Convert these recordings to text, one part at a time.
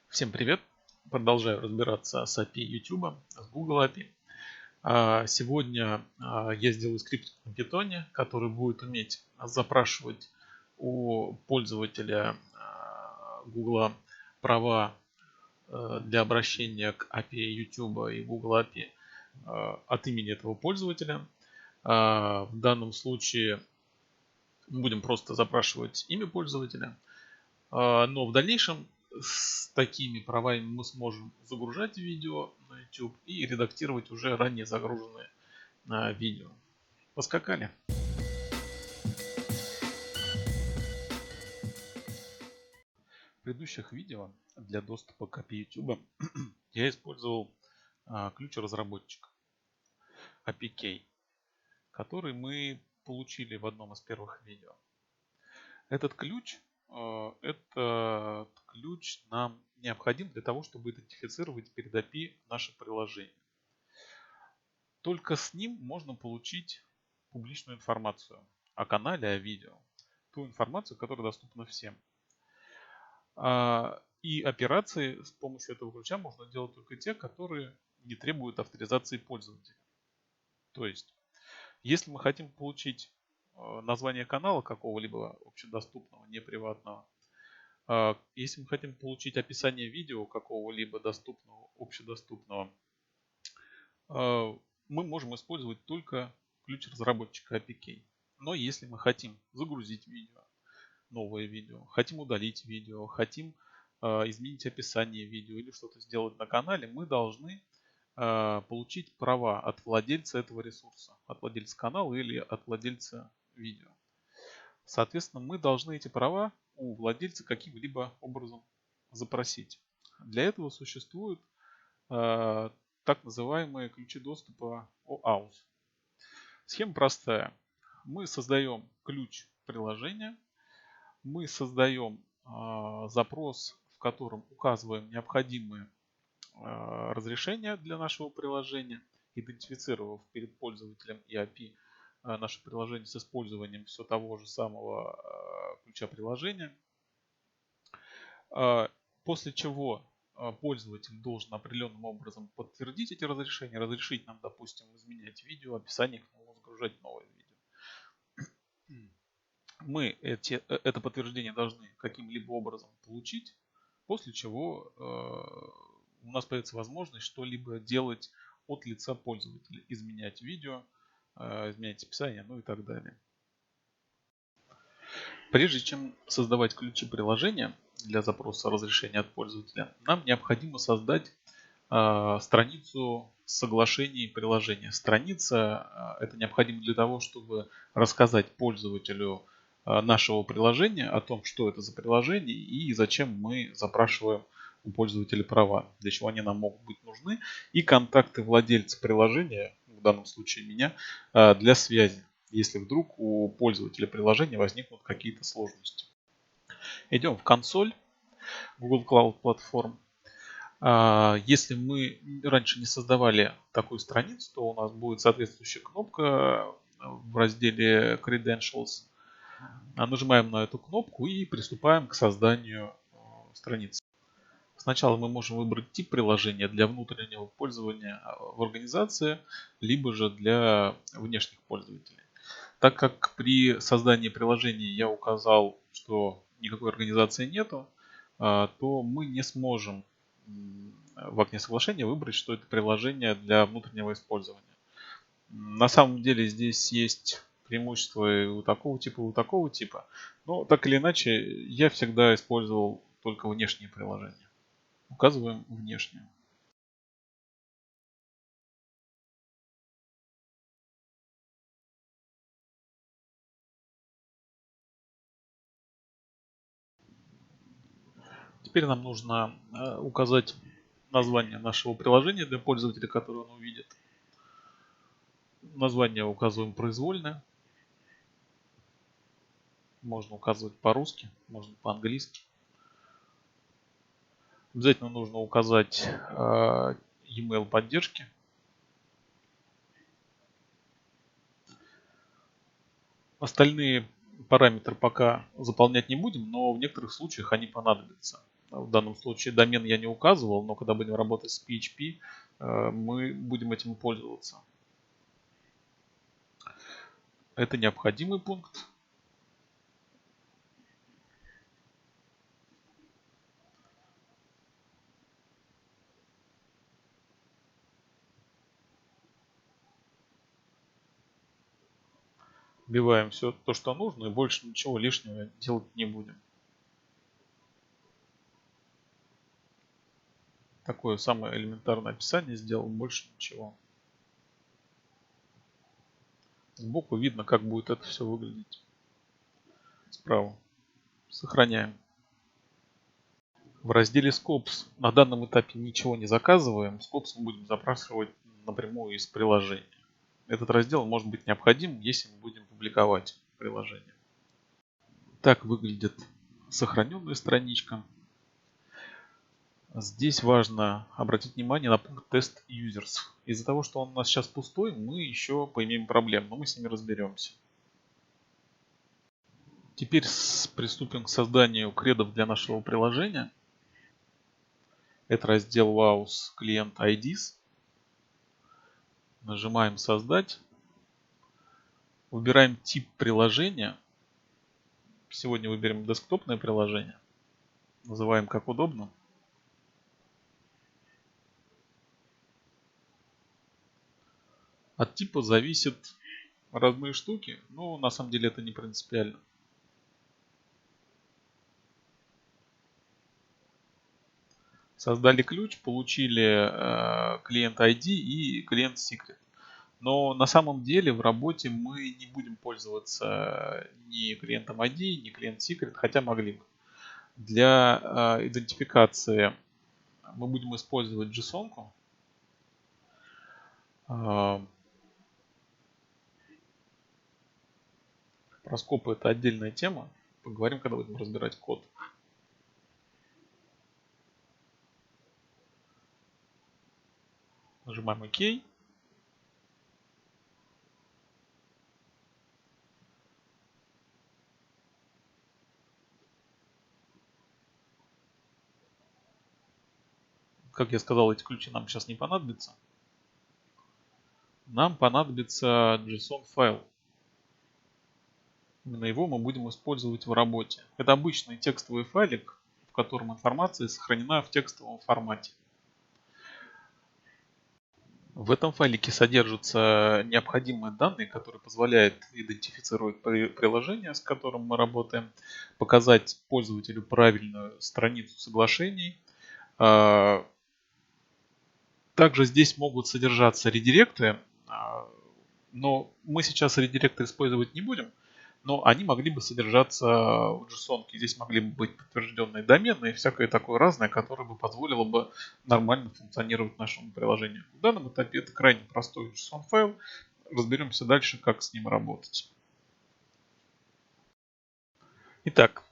Всем привет! Продолжаю разбираться с API YouTube, с Google API. Сегодня я сделаю скрипт на Python, который будет уметь запрашивать у пользователя Google права для обращения к API YouTube и Google API от имени этого пользователя. В данном случае мы будем просто запрашивать имя пользователя. Но в дальнейшем с такими правами мы сможем загружать видео на YouTube и редактировать уже ранее загруженные видео. Поскакали. В предыдущих видео для доступа к API YouTube я использовал ключ разработчика APK, который мы получили в одном из первых видео. Этот ключ нам необходим для того, чтобы идентифицировать перед API наше приложение. Только с ним можно получить публичную информацию о канале, о видео. Ту информацию, которая доступна всем. И операции с помощью этого ключа можно делать только те, которые не требуют авторизации пользователя. То есть, если мы хотим получить название канала какого-либо общедоступного, неприватного, если мы хотим получить описание видео какого-либо доступного, общедоступного, мы можем использовать только ключ разработчика APK. Но если мы хотим загрузить видео, новое видео, хотим удалить видео, хотим изменить описание видео или что-то сделать на канале, мы должны получить права от владельца этого ресурса, от владельца канала или от владельца видео. Соответственно, мы должны эти права у владельца каким-либо образом запросить. Для этого существуют так называемые ключи доступа OAuth. Схема простая. Мы создаем ключ приложения, мы создаем запрос, в котором указываем необходимые разрешения для нашего приложения, идентифицировав перед пользователем и API наше приложение с использованием все того же самого ключа приложения. После чего пользователь должен определенным образом подтвердить эти разрешения, разрешить нам, допустим, изменять видео, описание к нему, загружать новое видео. Мы это подтверждение должны каким-либо образом получить, после чего у нас появится возможность что-либо делать от лица пользователя, изменять видео, изменять описание, ну и так далее. Прежде чем создавать ключи приложения для запроса разрешения от пользователя, нам необходимо создать страницу соглашений приложения. Страница это необходимо для того, чтобы рассказать пользователю нашего приложения о том, что это за приложение и зачем мы запрашиваем у пользователя права, для чего они нам могут быть нужны, и контакты владельца приложения, в данном случае меня, для связи, если вдруг у пользователя приложения возникнут какие-то сложности. Идем в консоль Google Cloud Platform. Если мы раньше не создавали такую страницу, то у нас будет соответствующая кнопка в разделе Credentials. Нажимаем на эту кнопку и приступаем к созданию страницы. Сначала мы можем выбрать тип приложения для внутреннего пользования в организации, либо же для внешних пользователей. Так как при создании приложения я указал, что никакой организации нету, то мы не сможем в окне соглашения выбрать, что это приложение для внутреннего использования. На самом деле здесь есть преимущества и у такого типа, и у такого типа. Но так или иначе, я всегда использовал только внешние приложения. Указываем внешнее. Теперь нам нужно указать название нашего приложения для пользователя, который он увидит. Название указываем произвольное. Можно указывать по-русски, можно по-английски. Обязательно нужно указать e-mail поддержки. Остальные параметры пока заполнять не будем, но в некоторых случаях они понадобятся. В данном случае домен я не указывал, но когда будем работать с PHP, мы будем этим пользоваться. Это необходимый пункт. Вбиваем все то, что нужно, и больше ничего лишнего делать не будем. Такое самое элементарное описание сделал, больше ничего. Сбоку видно, как будет это все выглядеть. Справа. Сохраняем. В разделе Scopes на данном этапе ничего не заказываем. Scopes мы будем запрашивать напрямую из приложения. Этот раздел может быть необходим, если мы будем публиковать приложение. Так выглядит сохраненная страничка. Здесь важно обратить внимание на пункт Test Users. Из-за того, что он у нас сейчас пустой, мы еще поимеем проблем, но мы с ними разберемся. Теперь приступим к созданию кредов для нашего приложения. Это раздел WAUS Client IDs. Нажимаем «Создать». Выбираем тип приложения. Сегодня выберем десктопное приложение. Называем как удобно. От типа зависят разные штуки, но на самом деле это не принципиально. Создали ключ, получили клиент ID и клиент Secret. Но на самом деле в работе мы не будем пользоваться ни клиентом ID, ни клиент Secret, хотя могли бы. Для идентификации мы будем использовать JSON-ку. Про скопы это отдельная тема. Поговорим, когда будем разбирать код. Нажимаем ОК. Как я сказал, эти ключи нам сейчас не понадобятся. Нам понадобится JSON файл. Именно его мы будем использовать в работе. Это обычный текстовый файлик, в котором информация сохранена в текстовом формате. В этом файлике содержатся необходимые данные, которые позволяют идентифицировать приложение, с которым мы работаем, показать пользователю правильную страницу соглашений. Также здесь могут содержаться редиректы, но мы сейчас редиректы использовать не будем, но они могли бы содержаться в JSON. Здесь могли бы быть подтвержденные домены и всякое такое разное, которое бы позволило бы нормально функционировать нашему приложению. В данном этапе это крайне простой JSON файл. Разберемся дальше, как с ним работать. Итак,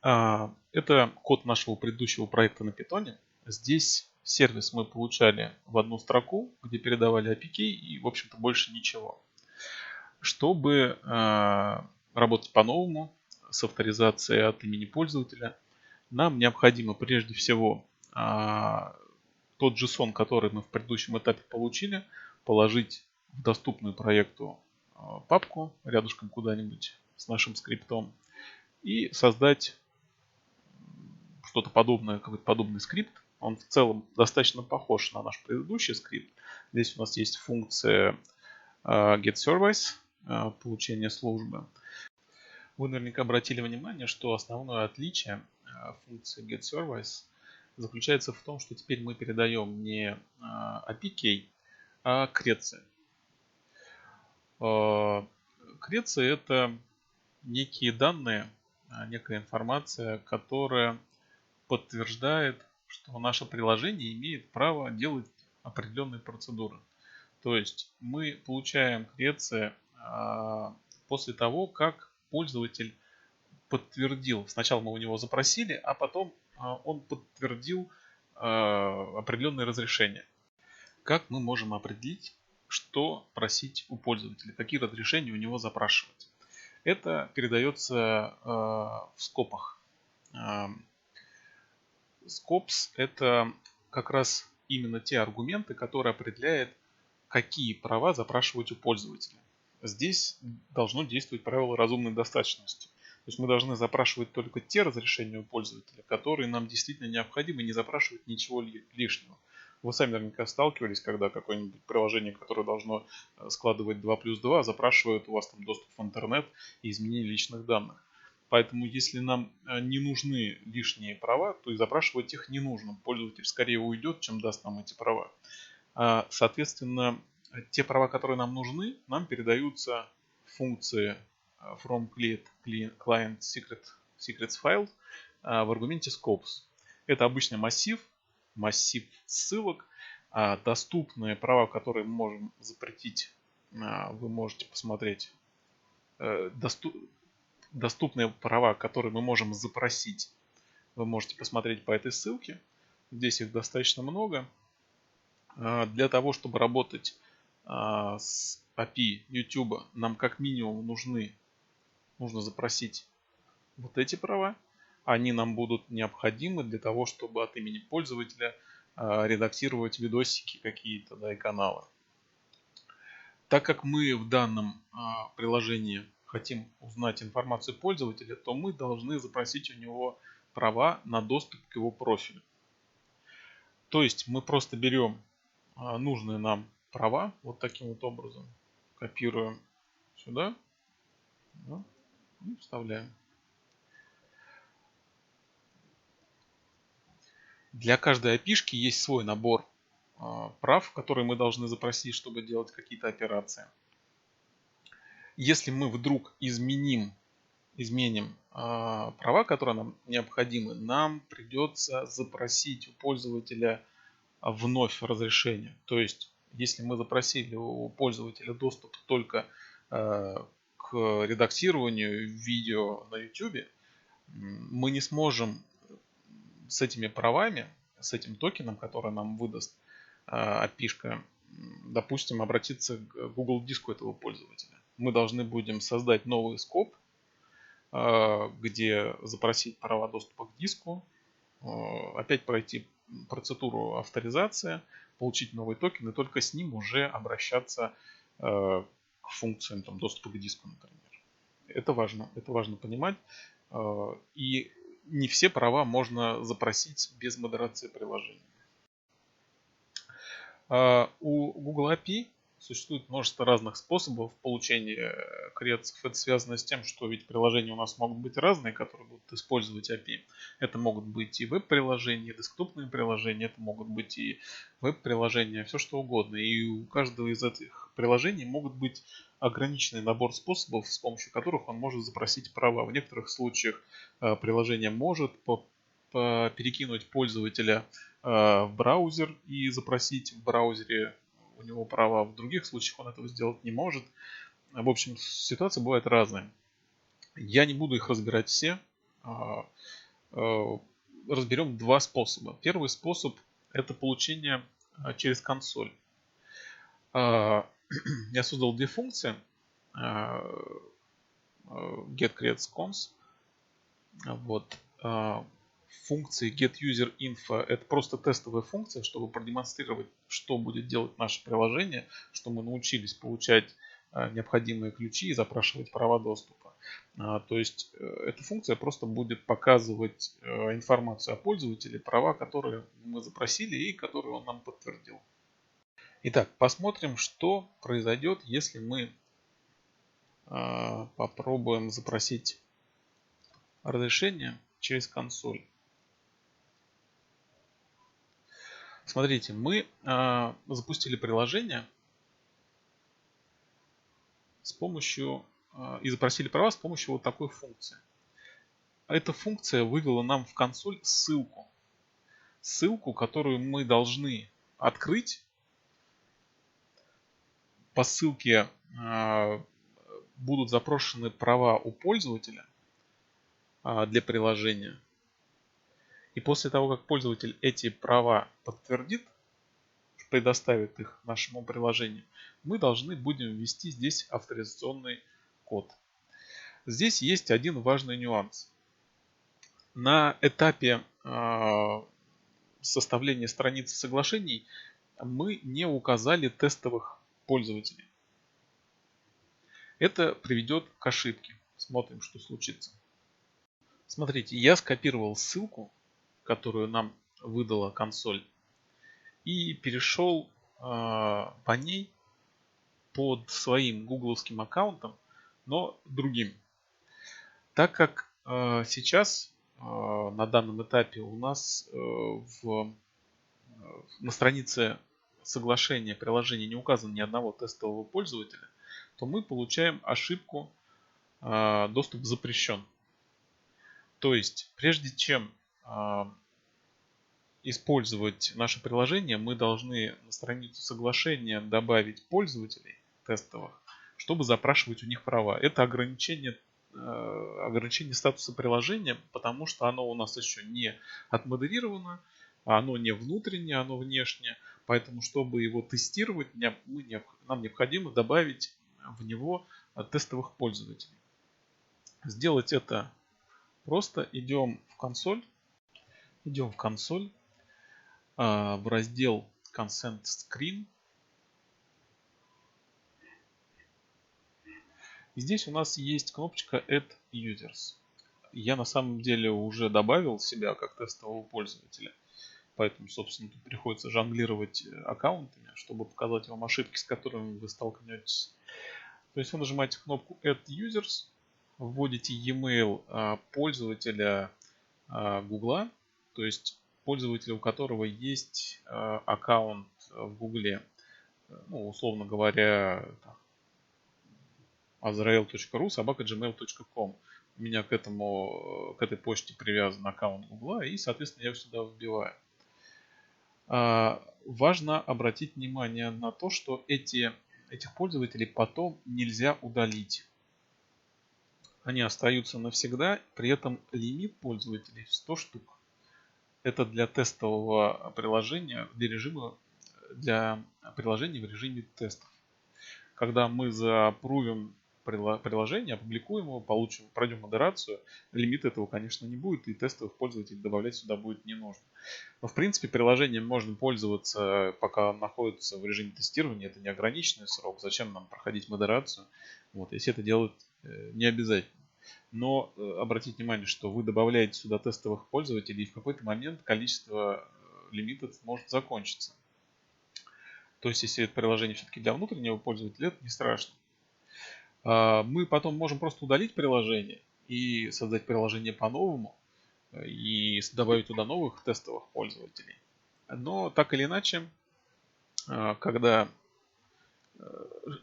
это код нашего предыдущего проекта на Python. Здесь сервис мы получали в одну строку, где передавали APK и, в общем-то, больше ничего. Чтобы работать по-новому с авторизацией от имени пользователя, нам необходимо прежде всего тот JSON, который мы в предыдущем этапе получили, положить в доступную проекту папку рядышком куда-нибудь с нашим скриптом и создать что-то подобное, какой-то подобный скрипт. Он в целом достаточно похож на наш предыдущий скрипт. Здесь у нас есть функция getService, получение службы. Вы наверняка обратили внимание, что основное отличие функции getService заключается в том, что теперь мы передаем не APK, а креции. Креции — это некие данные, некая информация, которая подтверждает, что наше приложение имеет право делать определенные процедуры. То есть мы получаем креции после того, как пользователь подтвердил. Сначала мы у него запросили, а потом он подтвердил определенные разрешения. Как мы можем определить, что просить у пользователя, какие разрешения у него запрашивать? Это передается в скопах. Scopes — это как раз именно те аргументы, которые определяют, какие права запрашивать у пользователя. Здесь должно действовать правило разумной достаточности. То есть мы должны запрашивать только те разрешения у пользователя, которые нам действительно необходимы, и не запрашивать ничего лишнего. Вы сами наверняка сталкивались, когда какое-нибудь приложение, которое должно складывать 2 плюс 2, запрашивает у вас там доступ в интернет и изменение личных данных. Поэтому если нам не нужны лишние права, то и запрашивать их не нужно. Пользователь скорее уйдет, чем даст нам эти права. Соответственно, те права, которые нам нужны, нам передаются в функции from client secrets file в аргументе scopes. Это обычный массив ссылок. Доступные права, которые мы можем запретить, вы можете посмотреть. Доступные права, которые мы можем запросить, вы можете посмотреть по этой ссылке. Здесь их достаточно много. Для того, чтобы работать с API YouTube, нам как минимум нужно запросить вот эти права. Они нам будут необходимы для того, чтобы от имени пользователя редактировать видосики какие-то, да, и каналы. Так как мы в данном приложении хотим узнать информацию пользователя, то мы должны запросить у него права на доступ к его профилю. То есть мы просто берем нужные нам права вот таким вот образом, копируем сюда, да, и вставляем. Для каждой API-шки есть свой набор прав, которые мы должны запросить, чтобы делать какие-то операции. Если мы вдруг изменим права, которые нам необходимы, нам придется запросить у пользователя вновь разрешение. То есть, если мы запросили у пользователя доступ только к редактированию видео на YouTube, мы не сможем с этими правами, с этим токеном, который нам выдаст API-шка, допустим, обратиться к Google диску этого пользователя. Мы должны будем создать новый скоп, где запросить права доступа к диску, опять пройти процедуру авторизации, получить новый токен и только с ним уже обращаться к функциям там, доступа к диску, например. Это важно понимать. И не все права можно запросить без модерации приложения. У Google API существует множество разных способов получения кредитов. Это связано с тем, что ведь приложения у нас могут быть разные, которые будут использовать API. Это могут быть и веб-приложения, и десктопные приложения, это могут быть и веб-приложения, все что угодно. И у каждого из этих приложений могут быть ограниченный набор способов, с помощью которых он может запросить права. В некоторых случаях приложение может перекинуть пользователя в браузер и запросить в браузере у него права. В других случаях он этого сделать не может. В общем, ситуации бывают разные. Я не буду их разбирать все. Разберем два способа. Первый способ — это получение через консоль. Я создал две функции. getCreateCons. Вот. Функции getUserInfo — это просто тестовая функция, чтобы продемонстрировать, что будет делать наше приложение, что мы научились получать необходимые ключи и запрашивать права доступа. То есть эта функция просто будет показывать информацию о пользователе, права, которые мы запросили и которые он нам подтвердил. Итак, посмотрим, что произойдет, если мы попробуем запросить разрешение через консоль. Смотрите, мы запустили приложение с помощью и запросили права с помощью вот такой функции. Эта функция вывела нам в консоль ссылку, которую мы должны открыть. По ссылке будут запрошены права у пользователя для приложения. И после того, как пользователь эти права подтвердит, предоставит их нашему приложению, мы должны будем ввести здесь авторизационный код. Здесь есть один важный нюанс. На этапе составления страницы соглашений мы не указали тестовых пользователей. Это приведет к ошибке. Смотрим, что случится. Смотрите, я скопировал ссылку, которую нам выдала консоль, и перешел по ней под своим гугловским аккаунтом, но другим. Так как сейчас на данном этапе у нас на странице соглашения приложения не указано ни одного тестового пользователя, то мы получаем ошибку «Доступ запрещен». То есть, прежде чем использовать наше приложение, мы должны на страницу соглашения добавить пользователей тестовых, чтобы запрашивать у них права. Это ограничение статуса приложения, потому что оно у нас еще не отмодерировано, оно не внутреннее, оно внешнее. Поэтому, чтобы его тестировать, нам необходимо добавить в него тестовых пользователей. Сделать это просто. Идем в консоль, в раздел Consent Screen. И здесь у нас есть кнопочка Add Users. Я на самом деле уже добавил себя как тестового пользователя. Поэтому, собственно, тут приходится жонглировать аккаунтами, чтобы показать вам ошибки, с которыми вы столкнетесь. То есть вы нажимаете кнопку Add Users, вводите e-mail пользователя Google, то есть пользователя, у которого есть аккаунт в Google, ну, условно говоря, azrael.ru@gmail.com. У меня к этой почте привязан аккаунт Google, и, соответственно, я его сюда вбиваю. Важно обратить внимание на то, что этих пользователей потом нельзя удалить. Они остаются навсегда, при этом лимит пользователей 100 штук. Это для тестового приложения, для приложения в режиме тестов. Когда мы запрувим приложение, опубликуем его, пройдем модерацию, лимита этого, конечно, не будет, и тестовых пользователей добавлять сюда будет не нужно. Но, в принципе, приложением можно пользоваться, пока он находится в режиме тестирования. Это неограниченный срок. Зачем нам проходить модерацию, если это делать не обязательно. Но обратите внимание, что вы добавляете сюда тестовых пользователей, и в какой-то момент количество лимитов может закончиться. То есть, если это приложение все-таки для внутреннего пользователя, это не страшно. Мы потом можем просто удалить приложение и создать приложение по-новому и добавить туда новых тестовых пользователей. Но так или иначе,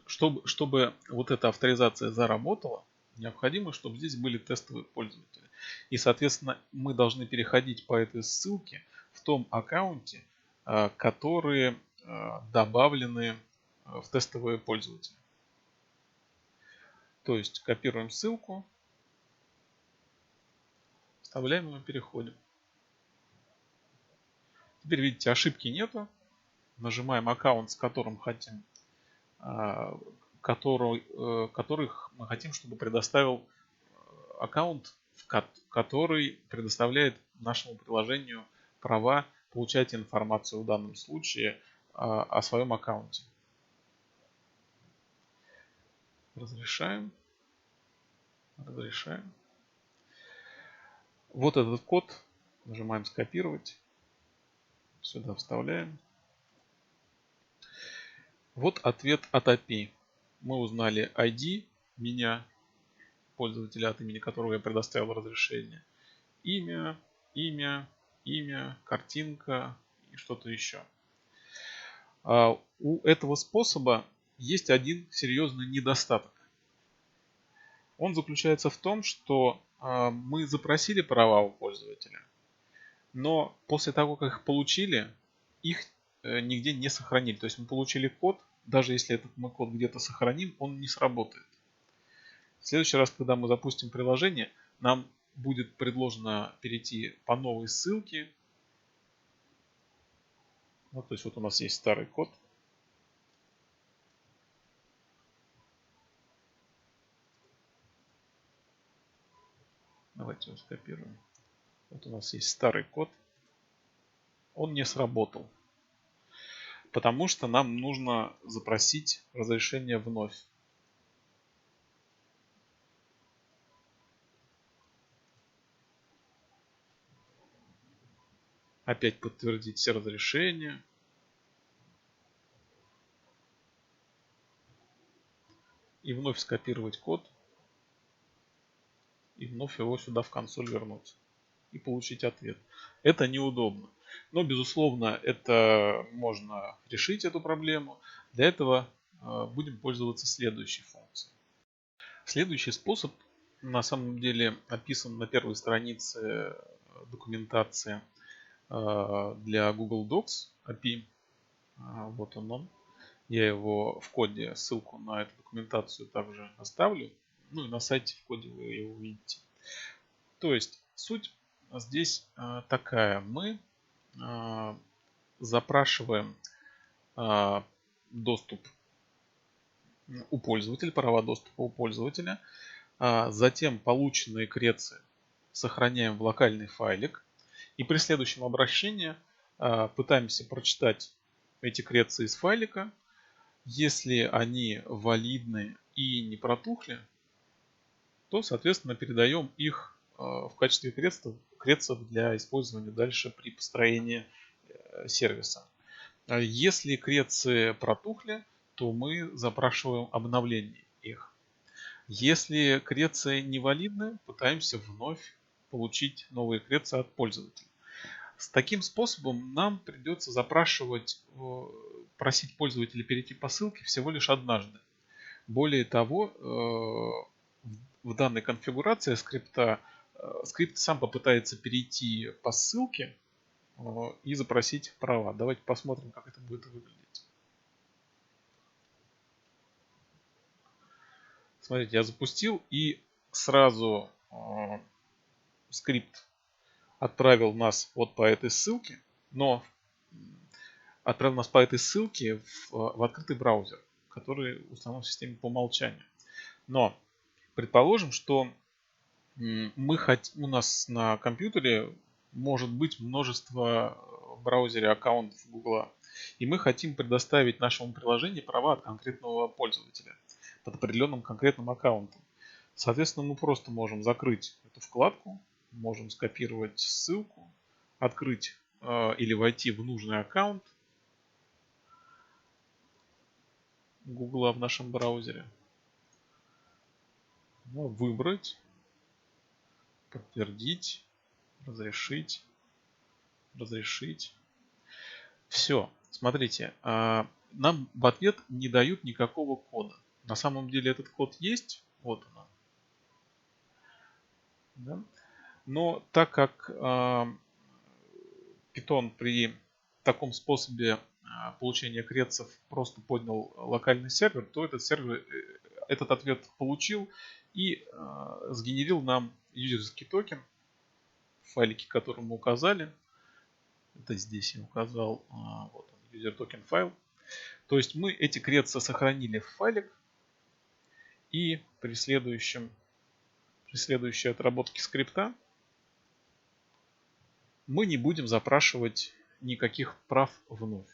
чтобы вот эта авторизация заработала, необходимо, чтобы здесь были тестовые пользователи. И, соответственно, мы должны переходить по этой ссылке в том аккаунте, которые добавлены в тестовые пользователи. То есть копируем ссылку, вставляем ее, переходим. Теперь видите, ошибки нету. Нажимаем аккаунт, с которым хотим, которых мы хотим, чтобы предоставил аккаунт, который предоставляет нашему приложению права получать информацию в данном случае о своем аккаунте. Разрешаем. Вот этот код. Нажимаем скопировать. Сюда вставляем. Вот ответ от API. Мы узнали ID меня, пользователя, от имени которого я предоставил разрешение. Имя, картинка и что-то еще. У этого способа есть один серьезный недостаток. Он заключается в том, что мы запросили права у пользователя, но после того, как их получили, их нигде не сохранили. То есть мы получили код, даже если этот мы код где-то сохраним, он не сработает. В следующий раз, когда мы запустим приложение, нам будет предложено перейти по новой ссылке. То есть вот у нас есть старый код. Давайте его скопируем. Вот у нас есть старый код. он не сработал. Потому что нам нужно запросить разрешение вновь. Опять подтвердить все разрешения. И вновь скопировать код. И вновь его сюда в консоль вернуть. И получить ответ. Это неудобно. Но, безусловно, это можно решить, эту проблему. Для этого будем пользоваться следующей функцией. Следующий способ на самом деле описан на первой странице документации для Google Docs API. Вот он. Я его в коде, ссылку на эту документацию также оставлю. Ну и на сайте в коде вы его увидите. То есть суть здесь такая. Мы запрашиваем доступ у пользователя, права доступа у пользователя. Затем полученные крецы сохраняем в локальный файлик. И при следующем обращении пытаемся прочитать эти крецы из файлика. Если они валидны и не протухли, то, соответственно, передаем их в качестве крецев для использования дальше при построении сервиса. Если крецы протухли, то мы запрашиваем обновление их. Если крецы невалидны, пытаемся вновь получить новые крецы от пользователя. С таким способом нам придется запрашивать, просить пользователя перейти по ссылке всего лишь однажды. Более того, в данной конфигурации скрипта, скрипт сам попытается перейти по ссылке и запросить права. Давайте посмотрим, как это будет выглядеть. Смотрите, я запустил, и сразу скрипт отправил нас вот по этой ссылке, но отправил нас по этой ссылке в открытый браузер, который установлен в системе по умолчанию. Но предположим, что у нас на компьютере может быть множество в браузере аккаунтов Google, и мы хотим предоставить нашему приложению права от конкретного пользователя под определенным конкретным аккаунтом. Соответственно, мы просто можем закрыть эту вкладку, можем скопировать ссылку, открыть или войти в нужный аккаунт Google в нашем браузере, выбрать, подтвердить, разрешить. Все, смотрите, нам в ответ не дают никакого кода. На самом деле этот код есть, вот он. Да? Но так как Python при таком способе получения крецев просто поднял локальный сервер, то этот сервер этот ответ получил и сгенерил нам юзерский токен в файлике, который мы указали. Это здесь я указал, вот он, user token файл. То есть мы эти крецы сохранили в файлик, и при следующей отработке скрипта мы не будем запрашивать никаких прав вновь.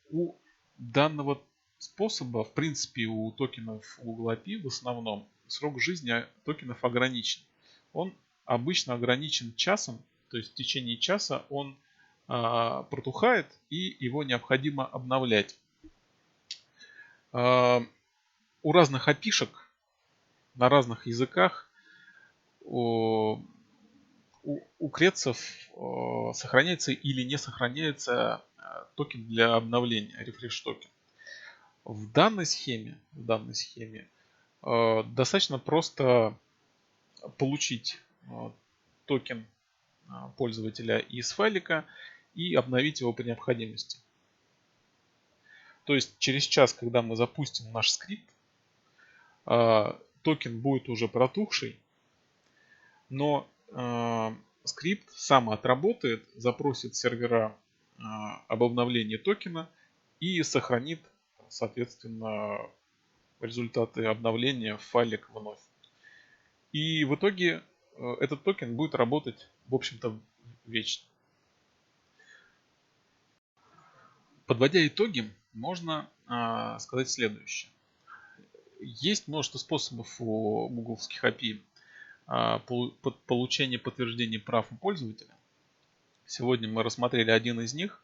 У данного способа, в принципе, у токенов Google API в основном срок жизни токенов ограничен. Он обычно ограничен часом, то есть в течение часа он протухает и его необходимо обновлять. У разных API-шек на разных языках у крецев сохраняется или не сохраняется токен для обновления, refresh токен. В данной схеме достаточно просто получить токен пользователя из файлика и обновить его при необходимости. То есть через час, когда мы запустим наш скрипт, токен будет уже протухший, но скрипт сам отработает, запросит сервера об обновлении токена и сохранит, соответственно, результаты обновления в файлик вновь. И в итоге этот токен будет работать, в общем-то, вечно. Подводя итоги, можно сказать следующее. Есть множество способов у гугловских API получения подтверждения прав у пользователя. Сегодня мы рассмотрели один из них,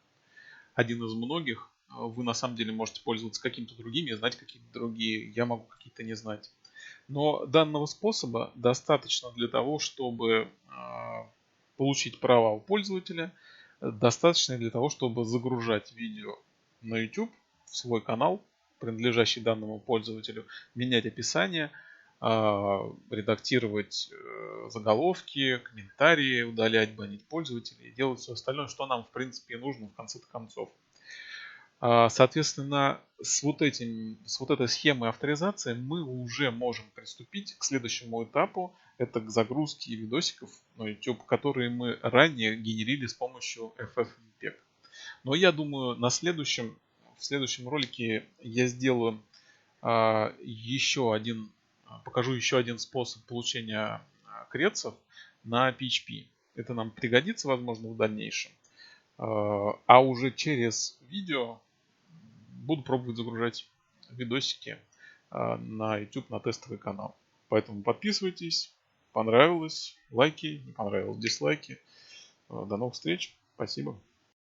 один из многих. Вы на самом деле можете пользоваться какими-то другими, знать какие-то другие, я могу какие-то не знать. Но данного способа достаточно для того, чтобы получить права у пользователя, достаточно для того, чтобы загружать видео на YouTube в свой канал, принадлежащий данному пользователю, менять описание, редактировать заголовки, комментарии, удалять, банить пользователей и делать все остальное, что нам в принципе и нужно в конце концов. Соответственно, с вот этой схемой авторизации мы уже можем приступить к следующему этапу. Это к загрузке видосиков на YouTube, которые мы ранее генерили с помощью FFmpeg. Но я думаю, в следующем ролике я сделаю покажу еще один способ получения крецов на PHP. Это нам пригодится, возможно, в дальнейшем. А уже через видео буду пробовать загружать видосики на YouTube, на тестовый канал. Поэтому подписывайтесь. Понравилось — лайки, не понравилось — дизлайки. До новых встреч. Спасибо.